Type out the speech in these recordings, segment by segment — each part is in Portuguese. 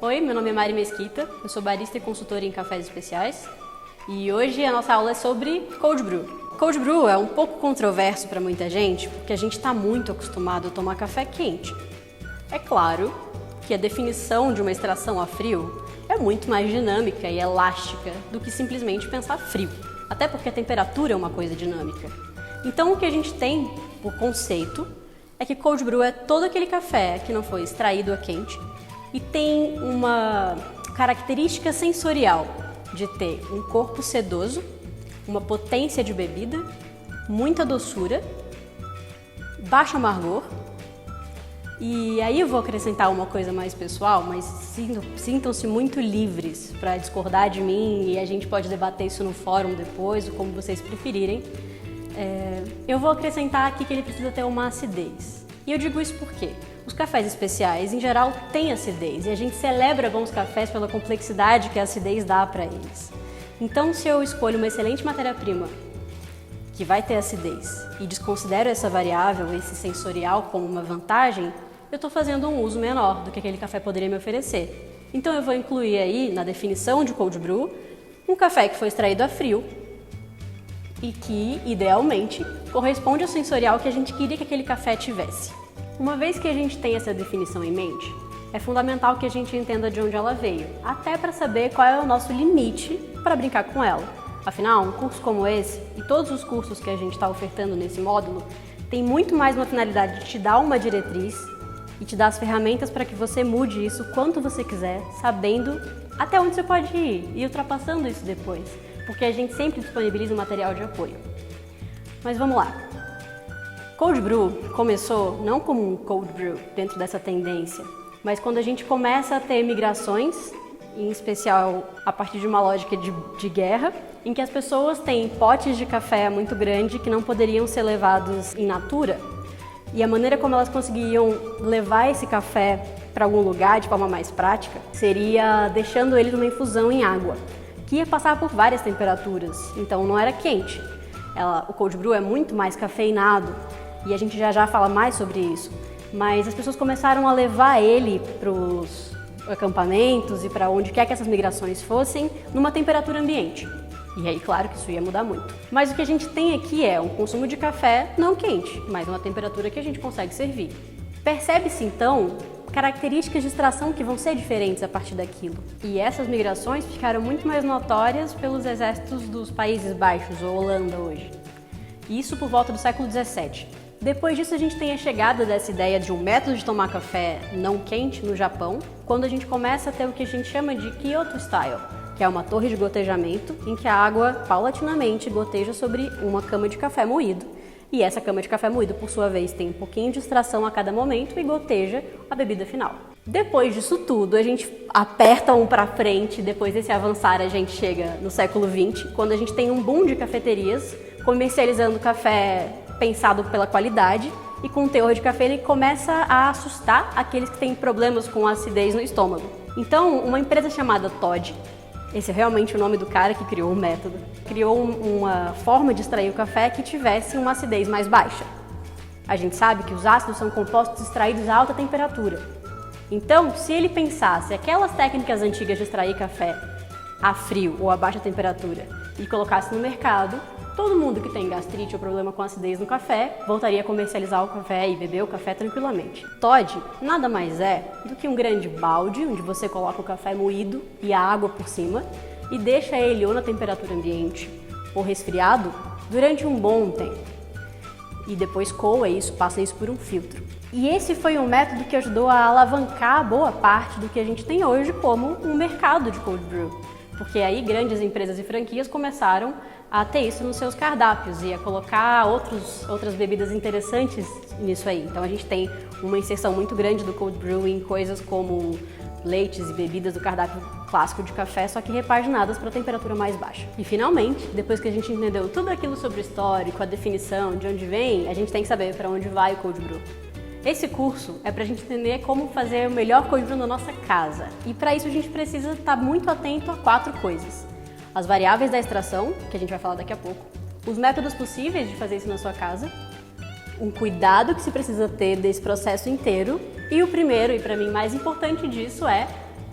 Oi, meu nome é Mari Mesquita, eu sou barista e consultora em cafés especiais e hoje a nossa aula é sobre Cold Brew. Cold Brew é um pouco controverso para muita gente porque a gente está muito acostumado a tomar café quente. É claro que a definição de uma extração a frio é muito mais dinâmica e elástica do que simplesmente pensar frio, até porque a temperatura é uma coisa dinâmica. Então o que a gente tem por conceito é que Cold Brew é todo aquele café que não foi extraído a quente e tem uma característica sensorial de ter um corpo sedoso, uma potência de bebida, muita doçura, baixo amargor. E aí eu vou acrescentar uma coisa mais pessoal, mas sintam-se muito livres para discordar de mim e a gente pode debater isso no fórum depois, ou como vocês preferirem. Eu vou acrescentar aqui que ele precisa ter uma acidez. E eu digo isso porque os cafés especiais, em geral, têm acidez e a gente celebra bons cafés pela complexidade que a acidez dá para eles. Então, se eu escolho uma excelente matéria-prima que vai ter acidez e desconsidero essa variável, esse sensorial como uma vantagem, eu estou fazendo um uso menor do que aquele café poderia me oferecer. Então, eu vou incluir aí, na definição de Cold Brew, um café que foi extraído a frio e que, idealmente, corresponde ao sensorial que a gente queria que aquele café tivesse. Uma vez que a gente tem essa definição em mente, é fundamental que a gente entenda de onde ela veio, até para saber qual é o nosso limite para brincar com ela. Afinal, um curso como esse, e todos os cursos que a gente está ofertando nesse módulo, tem muito mais uma finalidade de te dar uma diretriz e te dar as ferramentas para que você mude isso quanto você quiser, sabendo até onde você pode ir e ultrapassando isso depois, porque a gente sempre disponibiliza um material de apoio. Mas vamos lá. Cold Brew começou não como um Cold Brew dentro dessa tendência, mas quando a gente começa a ter migrações, em especial a partir de uma lógica de guerra, em que as pessoas têm potes de café muito grandes que não poderiam ser levados in natura, e a maneira como elas conseguiam levar esse café para algum lugar de forma mais prática seria deixando ele numa infusão em água, que ia passar por várias temperaturas, então não era quente. O Cold Brew é muito mais cafeinado e a gente já fala mais sobre isso, mas as pessoas começaram a levar ele para os acampamentos e para onde quer que essas migrações fossem numa temperatura ambiente. E aí, claro que isso ia mudar muito. Mas o que a gente tem aqui é um consumo de café não quente, mas uma temperatura que a gente consegue servir. Percebe-se, então, características de extração que vão ser diferentes a partir daquilo. E essas migrações ficaram muito mais notórias pelos exércitos dos Países Baixos, ou Holanda hoje. Isso por volta do século XVII. Depois disso, a gente tem a chegada dessa ideia de um método de tomar café não quente no Japão, quando a gente começa a ter o que a gente chama de Kyoto Style, que é uma torre de gotejamento em que a água paulatinamente goteja sobre uma cama de café moído. E essa cama de café moído, por sua vez, tem um pouquinho de extração a cada momento e goteja a bebida final. Depois disso tudo, a gente aperta um para frente, depois desse avançar a gente chega no século XX, quando a gente tem um boom de cafeterias comercializando café pensado pela qualidade e com um teor de cafeína que começa a assustar aqueles que têm problemas com acidez no estômago. Então, uma empresa chamada Todd, esse é realmente o nome do cara que criou o método, criou uma forma de extrair o café que tivesse uma acidez mais baixa. A gente sabe que os ácidos são compostos extraídos a alta temperatura. Então, se ele pensasse aquelas técnicas antigas de extrair café a frio ou a baixa temperatura e colocasse no mercado, todo mundo que tem gastrite ou problema com acidez no café voltaria a comercializar o café e beber o café tranquilamente. Todd nada mais é do que um grande balde onde você coloca o café moído e a água por cima e deixa ele ou na temperatura ambiente ou resfriado durante um bom tempo. E depois coa isso, passa isso por um filtro. E esse foi um método que ajudou a alavancar boa parte do que a gente tem hoje como um mercado de cold brew. Porque aí grandes empresas e franquias começaram a ter isso nos seus cardápios e a colocar outras bebidas interessantes nisso aí. Então a gente tem uma inserção muito grande do cold brew em coisas como leites e bebidas do cardápio clássico de café, só que repaginadas para temperatura mais baixa. E finalmente, depois que a gente entendeu tudo aquilo sobre o histórico, a definição, de onde vem, a gente tem que saber para onde vai o cold brew. Esse curso é para a gente entender como fazer o melhor cold brew na nossa casa. E para isso a gente precisa estar muito atento a 4 coisas. As variáveis da extração, que a gente vai falar daqui a pouco, os métodos possíveis de fazer isso na sua casa, um cuidado que se precisa ter desse processo inteiro, e o primeiro, e para mim mais importante disso, é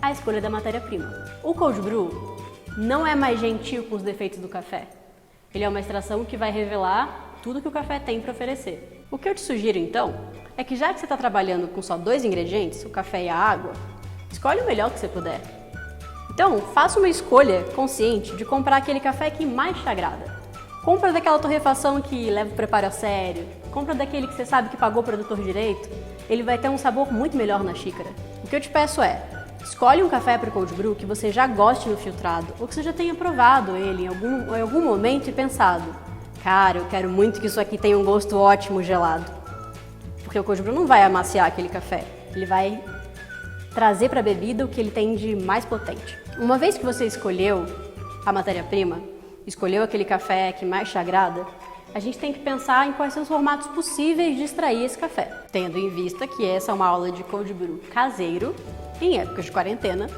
a escolha da matéria-prima. O cold brew não é mais gentil com os defeitos do café. Ele é uma extração que vai revelar tudo que o café tem para oferecer. O que eu te sugiro então é que, já que você está trabalhando com só 2 ingredientes, o café e a água, escolhe o melhor que você puder. Então, faça uma escolha consciente de comprar aquele café que mais te agrada. Compra daquela torrefação que leva o preparo a sério, compra daquele que você sabe que pagou o produtor direito, ele vai ter um sabor muito melhor na xícara. O que eu te peço é, escolhe um café para o cold brew que você já goste no filtrado, ou que você já tenha provado ele em algum momento e pensado, cara, eu quero muito que isso aqui tenha um gosto ótimo gelado. Porque o cold brew não vai amaciar aquele café, ele vai trazer para a bebida o que ele tem de mais potente. Uma vez que você escolheu a matéria-prima, escolheu aquele café que mais te agrada, a gente tem que pensar em quais são os formatos possíveis de extrair esse café. Tendo em vista que essa é uma aula de cold brew caseiro, em épocas de quarentena,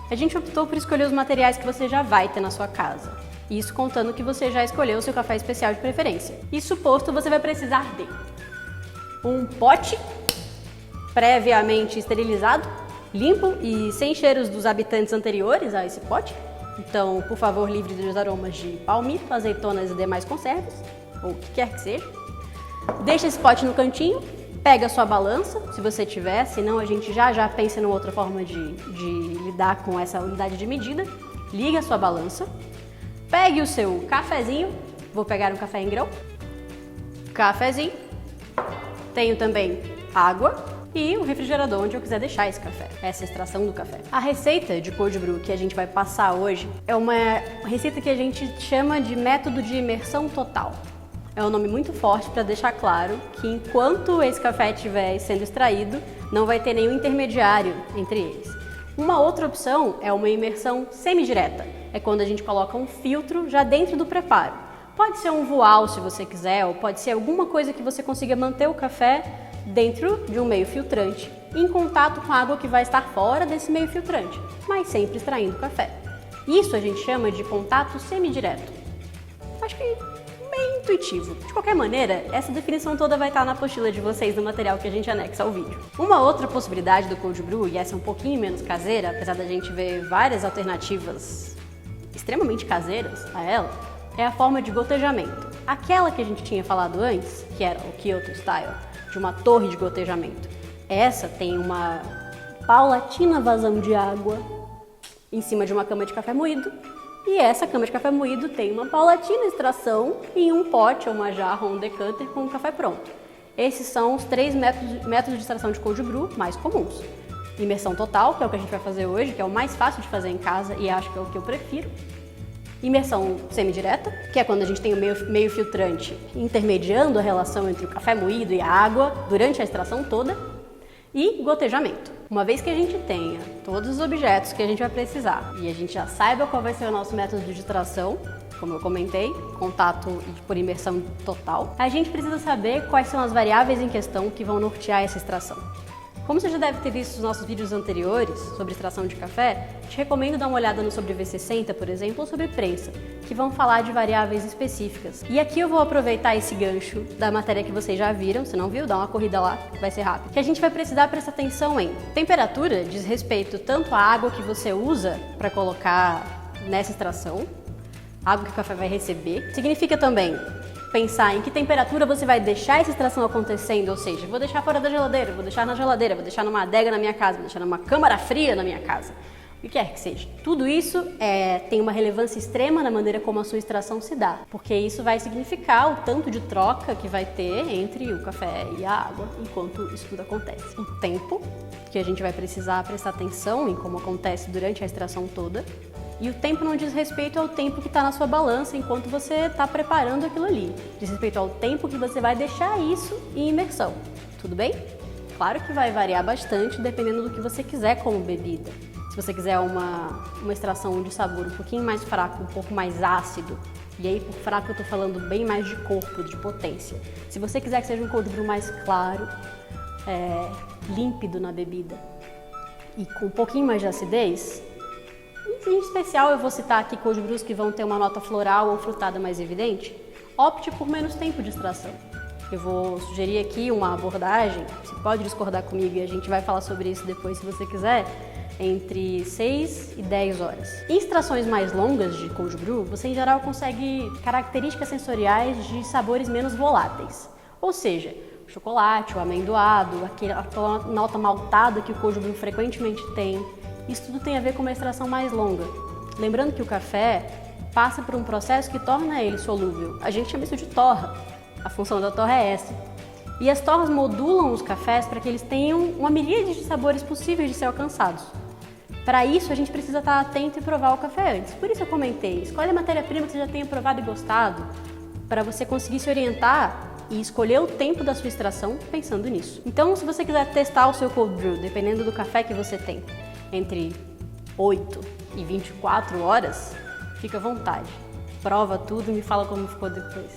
a gente optou por escolher os materiais que você já vai ter na sua casa. Isso contando que você já escolheu o seu café especial de preferência. Isso posto, você vai precisar de um pote previamente esterilizado, limpo e sem cheiros dos habitantes anteriores a esse pote. Então, por favor, livre dos aromas de palmito, azeitonas e demais conservas, ou o que quer que seja. Deixa esse pote no cantinho, pega a sua balança, se você tiver, senão a gente já pensa em outra forma de lidar com essa unidade de medida. Liga a sua balança, pegue o seu cafezinho, vou pegar um café em grão, cafezinho, tenho também água, e o refrigerador onde eu quiser deixar esse café, essa extração do café. A receita de cold brew que a gente vai passar hoje é uma receita que a gente chama de método de imersão total. É um nome muito forte para deixar claro que enquanto esse café estiver sendo extraído, não vai ter nenhum intermediário entre eles. Uma outra opção é uma imersão semidireta, é quando a gente coloca um filtro já dentro do preparo. Pode ser um voal se você quiser, ou pode ser alguma coisa que você consiga manter o café dentro de um meio filtrante, em contato com a água que vai estar fora desse meio filtrante, mas sempre extraindo o café. Isso a gente chama de contato semidireto. Acho que bem intuitivo. De qualquer maneira, essa definição toda vai estar na apostila de vocês no material que a gente anexa ao vídeo. Uma outra possibilidade do cold brew, e essa é um pouquinho menos caseira, apesar da gente ver várias alternativas extremamente caseiras a ela, é a forma de gotejamento. Aquela que a gente tinha falado antes, que era o Kyoto Style, de uma torre de gotejamento. Essa tem uma paulatina vazão de água em cima de uma cama de café moído, e essa cama de café moído tem uma paulatina extração em um pote, ou uma jarra, ou um decanter com o café pronto. Esses são os 3 métodos de extração de cold brew mais comuns. Imersão total, que é o que a gente vai fazer hoje, que é o mais fácil de fazer em casa e acho que é o que eu prefiro. Imersão semidireta, que é quando a gente tem o meio filtrante intermediando a relação entre o café moído e a água durante a extração toda. E gotejamento. Uma vez que a gente tenha todos os objetos que a gente vai precisar e a gente já saiba qual vai ser o nosso método de extração, como eu comentei, contato por imersão total, a gente precisa saber quais são as variáveis em questão que vão nortear essa extração. Como você já deve ter visto os nossos vídeos anteriores sobre extração de café, te recomendo dar uma olhada no sobre V60, por exemplo, ou sobre prensa, que vão falar de variáveis específicas. E aqui eu vou aproveitar esse gancho da matéria que vocês já viram, se não viu, dá uma corrida lá, vai ser rápido. Que a gente vai precisar prestar atenção em temperatura, diz respeito tanto à água que você usa para colocar nessa extração, água que o café vai receber. Significa também pensar em que temperatura você vai deixar essa extração acontecendo, ou seja, vou deixar fora da geladeira, vou deixar na geladeira, vou deixar numa adega na minha casa, vou deixar numa câmara fria na minha casa, o que quer que seja. Tudo isso tem uma relevância extrema na maneira como a sua extração se dá, porque isso vai significar o tanto de troca que vai ter entre o café e a água enquanto isso tudo acontece. O tempo que a gente vai precisar prestar atenção em como acontece durante a extração toda. E o tempo não diz respeito ao tempo que está na sua balança enquanto você está preparando aquilo ali. Diz respeito ao tempo que você vai deixar isso em imersão. Tudo bem? Claro que vai variar bastante dependendo do que você quiser como bebida. Se você quiser uma extração de sabor um pouquinho mais fraco, um pouco mais ácido, e aí por fraco eu estou falando bem mais de corpo, de potência. Se você quiser que seja um cold brew mais claro, límpido na bebida e com um pouquinho mais de acidez, em especial eu vou citar aqui cold brews que vão ter uma nota floral ou frutada mais evidente, opte por menos tempo de extração. Eu vou sugerir aqui uma abordagem, você pode discordar comigo e a gente vai falar sobre isso depois se você quiser, entre 6 e 10 horas. Em extrações mais longas de cold brew, você em geral consegue características sensoriais de sabores menos voláteis. Ou seja, o chocolate, o amendoado, aquela nota maltada que o cold brew frequentemente tem. Isso tudo tem a ver com uma extração mais longa. Lembrando que o café passa por um processo que torna ele solúvel. A gente chama isso de torra. A função da torra é essa. E as torras modulam os cafés para que eles tenham uma miríade de sabores possíveis de ser alcançados. Para isso, a gente precisa estar atento e provar o café antes. Por isso eu comentei, escolhe a matéria-prima que você já tenha provado e gostado, para você conseguir se orientar e escolher o tempo da sua extração pensando nisso. Então, se você quiser testar o seu cold brew, dependendo do café que você tem, entre 8 e 24 horas, fica à vontade. Prova tudo e me fala como ficou depois.